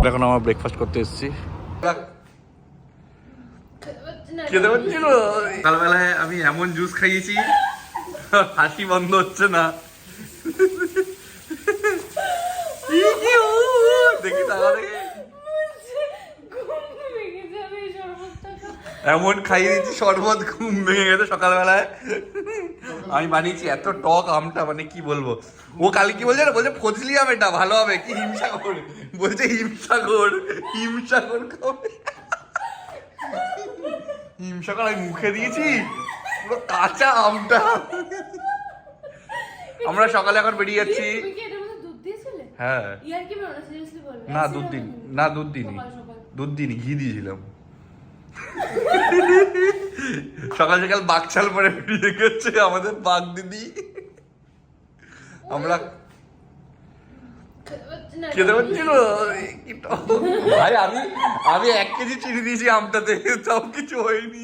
এখন আমরা ব্রেকফাস্ট করতে এসেছি। খেতে পারছি না। সকালবেলায় আমি এমন জুস খাইয়েছি, হাসি বন্ধ হচ্ছে না। দেখি তাহলে এমন খাইয়ে দিচ্ছি শরবত, ঘুম ভেঙে গেছে সকালবেলায়। আমি বানিয়েছি এত টক আমটা, মানে কি বলবো। ও কালি কি বলছে না, বলছে ফজলি আম, এটা ভালো হবে কি হিমসাগর, বলছে হিমসাগর হিমসাগর খাবে। হিমসাগর আমি মুখে দিয়েছি, পুরো কাঁচা আমটা। আমরা সকালে এখন বেরিয়ে যাচ্ছি। হ্যাঁ, না দুধ দিন, না দুধ দিনি, দুধ দিনি, ঘি দিয়েছিলাম। সকাল সকাল বাকছাল পরে বেরিয়ে গেছে আমাদের বাঘ দিদি। আমরা খেতে পারছি না ভাই। আমি 1 কেজি চিনি দিয়েছি আমটাতে, তাও কিছু হয়নি।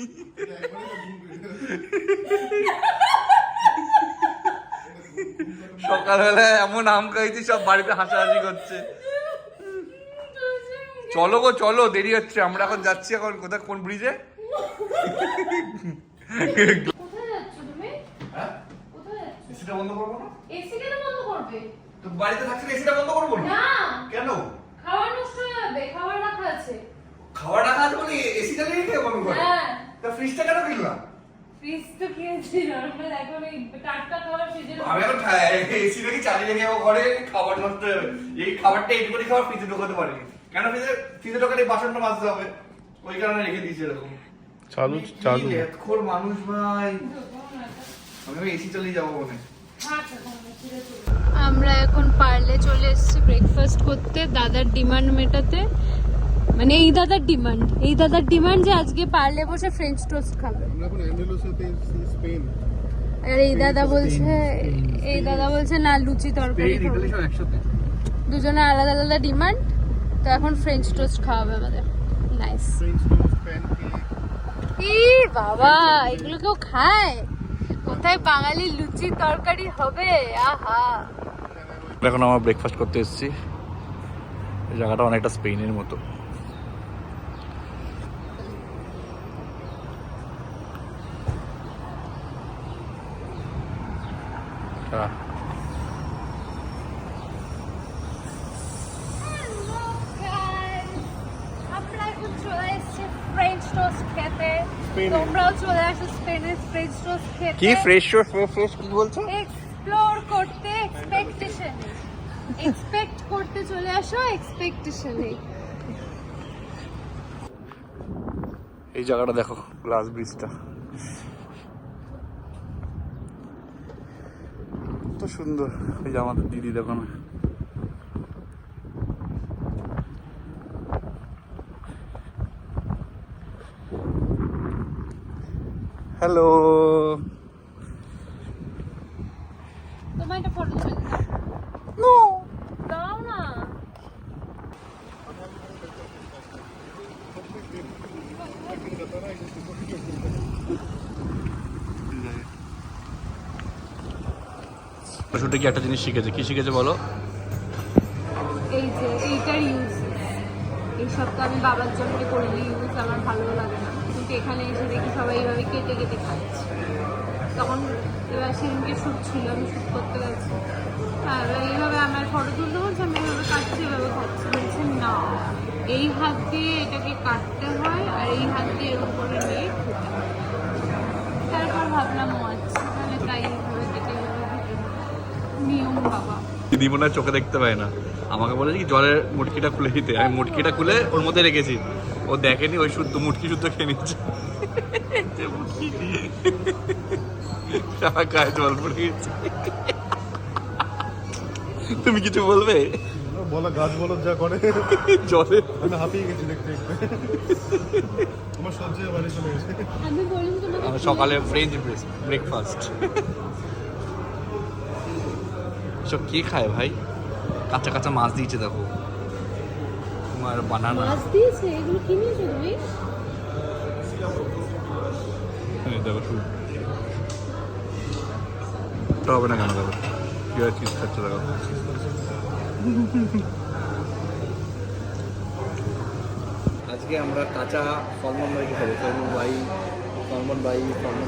সকালবেলায় এমন আম খাইছি, সব বাড়িতে হাসাহাসি করছে। চলো গো চলো, দেরি হচ্ছে। আমরা এখন যাচ্ছি, এখন কোথায়, কোন ব্রিজে? এসিটা বন্ধ করবো না? এসি কেন বন্ধ করবে? তো বাড়িতে থাকলে এসিটা বন্ধ করবো না? কেন? খাবার নষ্ট হয়ে যাবে, খাবার রাখা আছে। খাবার রাখা আছে বলে এসিটা নিয়ে খেয়ে বন্ধ করে? হ্যাঁ। তা ফ্রিজটা কেন কিনলাম? ফ্রিজ তো কিনেছি নরমাল, এখন এই টাটকা খাবার ফ্রিজে আমি এখন এসি নাকি চালিয়ে রেখে যাবো ঘরে, খাবার নষ্ট হবে। এই খাবারটা এইটুকুনি খাবার ফ্রিজে ঢোকাতে পারিনি। কেন ফ্রিজে ঢোকালে বাসনটা মাজতে হবে, ওই কারণে রেখে দিয়েছি এরকম। চালু লেটখোর মানুষ ভাই। আমি এসি চালিয়ে যাবো মনে। আমরা এখন পার্লে চলে এসেছি ব্রেকফাস্ট করতে, দাদার ডিমান্ড মেটাতে। মানে এই দাদার ডিমান্ড যে আজকে পার্লে বসে ফ্রেঞ্চ টোস্ট খাবে। আর এই দাদা বলছে না, লুচি তরকারি খাবে। দুজনে আলাদা আলাদা ডিমান্ড। তো এখন ফ্রেঞ্চ টোস্ট খাওয়াবে আমাদের। নাইস। ই বাবা, এগুলো কেউ খায়? কোথায় বাঙালি লুচি তরকারি হবে? আহা। এখন আমরা ব্রেকফাস্ট করতে এসেছি। এই জায়গাটা অনেকটা স্পেনের মতো। আমরা এখন চলে এসেছি ফ্রেঞ্চ টোস্ট খেতে। তোমরাও চলে আসো স্পেনের ফ্রেঞ্চ টোস্ট খেতে। কি ফ্রেশ কি বলছো? এক্সপ্লোর করতে, এক্সপেক্ট করতে চলে আসো এক্সপেকটেশনে। এই জায়গাটা দেখো, গ্লাস ব্রিজটা কত সুন্দর। এই যে আমাদের দিদি দেখো না, হ্যালো। তোমার একটা ফটো তুলে দিই। দাও না। ছোট কি একটা জিনিস শিখেছে। কি শিখেছে বলো? এই যে এইটার ইউজ, এই সব তো আমি বাবার জন্য করলে ইউজ আমার ভালো লাগে না, কিন্তু এখানে এসে দেখি সবাই এইভাবে কেটে কেটে খাচ্ছে। তখন এবার সেদিনকে শ্যুট ছিল, আমি শ্যুট করতে গেছি। হ্যাঁ, এইভাবে আমার ফটো তুলতে বলছে, আমি এইভাবে কাটছি, এভাবে খাচ্ছি। বলছে না, এই হাত দিয়ে এটাকে কাটতে হয় আর এই হাত দিয়ে এর উপরে নিয়ে খেতে হয়। তারপর ভাবলাম ও আচ্ছা, তাহলে তাই এইভাবে কেটে নিয়ম বাবা। দিদি মনে হয় চোখে দেখতে পায় না। আমাকে বলে কি জলের মুটকিটা খুলে দিতে, আমি মুটকিটা খুলে ওর মধ্যে রেখেছি। ও দেখেনি, ওই শুদ্ধ মুটকি শুদ্ধ খেয়ে নিচ্ছে। আমার গায়ে জল পড়ে গেছে। তুমি কিছু বলবে? বলা গাছ বলদ যা করে জলে আমি হাঁপিয়ে গেছি দেখতে দেখতে। আমার সবচেয়ে বাড়ি চলে গেছে। আমি বললাম তোমাকে সকালে ফ্রেঞ্চ ব্রেকফাস্ট। সব কে খায় ভাই? কাঁচা কাঁচা মাছ দিয়েছে দেখো, তোমার বানানা মাছ দিয়েছে। এগুলো কি নিয়েছো তুমি? দেখো শুধু হবে না কেন? দেখো কি আর চিজ খাচ্ছে দেখো। আজকে আমরা কাঁচা সলমন ভাইকে খাবো। সলমন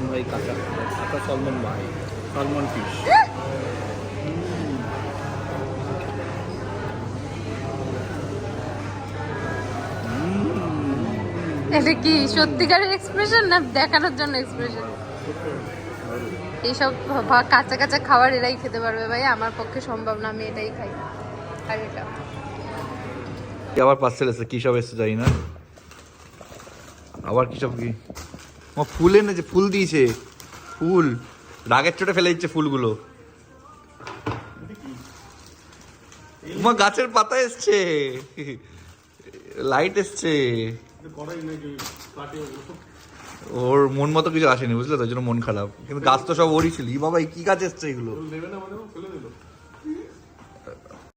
ভাই কাঁচা সলমন ফিশ। এটা কি সত্যিকারের এক্সপ্রেশন না দেখানোর জন্য এক্সপ্রেশন? এইসব কাঁচা কাঁচা খাবার এরাই খেতে পারবে ভাই, আমার পক্ষে সম্ভব না, আমি এটাই খাই। আর এটা আবার পার্সেল এসে কি সব এসছে জানি না, আবার কি সব কি ফুল এনেছে, ফুল দিয়েছে, ফুল রাগের চোটে ফেলে দিচ্ছে ফুলগুলো। গাছের পাতা এসছে, লাইট এসছে, ওর মন মতো কিছু আসেনি বুঝলে তো, ওই জন্য মন খারাপ। কিন্তু গাছ তো সব ওরই ছিল। বাবা কি গাছ এসছে এগুলো?